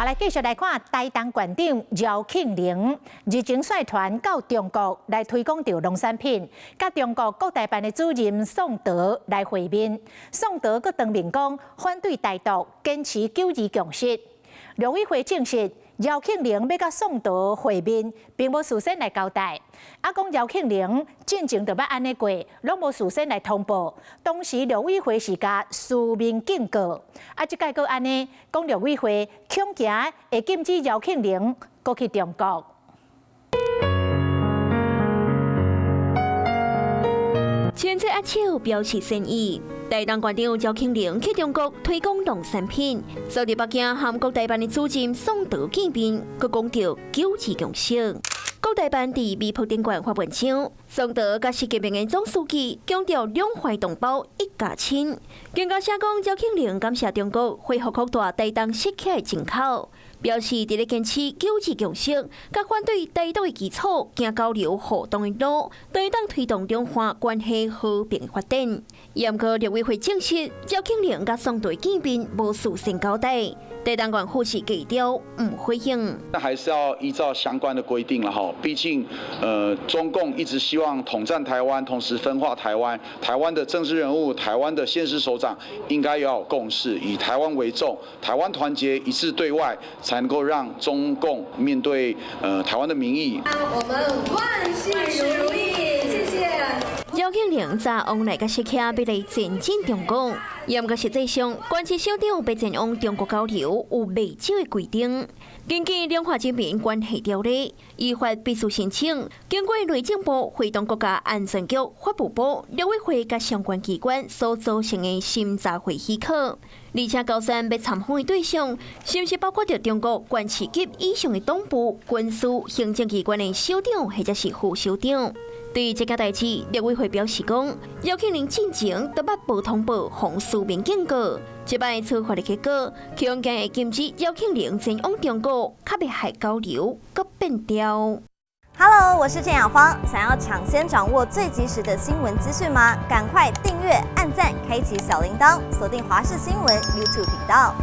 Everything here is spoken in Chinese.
好，来继续来看台东县长姚庆玲日前率团到中国来推广着农产品，甲中国国台办的主任宋德来会面。宋德阁当面讲反对台独，坚持九二共识。陆委会证实，姚庆玲要甲宋德会面，并无事先来交代。讲姚庆玲进前就捌安尼过，拢无事先来通报。当时陆委会是甲书面警告，即届阁安尼讲陆委会恐惊会禁止姚庆玲过去中国。前者阿秋表示善意，台东县长姚庆玲去中国推广农产品，所在北京和国台办的主任宋德见面，佮讲到九二共识。国台办伫美朴顶馆发文章，宋德甲习近平的总书记强调两怀同胞一家亲。更加写讲姚庆玲感谢中国恢复扩大台东适起的进口，表示伫咧坚持九二共识，甲反对台独的基础，行交流互动的路，台当推动两岸关系和平发展。严格陆委会证实，姚庆玲甲宋德见面无事先交代。台东县副市低调唔回应。那还是要依照相关的规定了哈，毕竟中共一直希望统战台湾，同时分化台湾。台湾的政治人物、台湾的县市首长应该要有共识，以台湾为重，台湾团结一致对外，才能够让中共面对台湾的民意。我们万事如意，谢谢。姚庆玲早往来甲设客要来前进中国，严格实际上，关系小长被前往中国交流有未少的规定。根据两岸人民关系条例，依法必须申请，经过内政部、会同国家安全局、法务部、陆委会甲相关机关所组成的审查会许可。而且高三要参访的对象，是不是包括着中国县市级以上的党部、军事、行政机关的首长或者是副首长？对于这件代志，陆委会表示讲，姚庆玲进前都捌报通报红书面警告，这摆处罚的结果，恐惊会禁止姚庆玲前往中国，较袂害交流，搁变调。Hello， 我是郑雅芳，想要抢先掌握最及时的新闻资讯吗？赶快订阅、按赞、开启小铃铛，锁定华视新闻 YouTube 频道。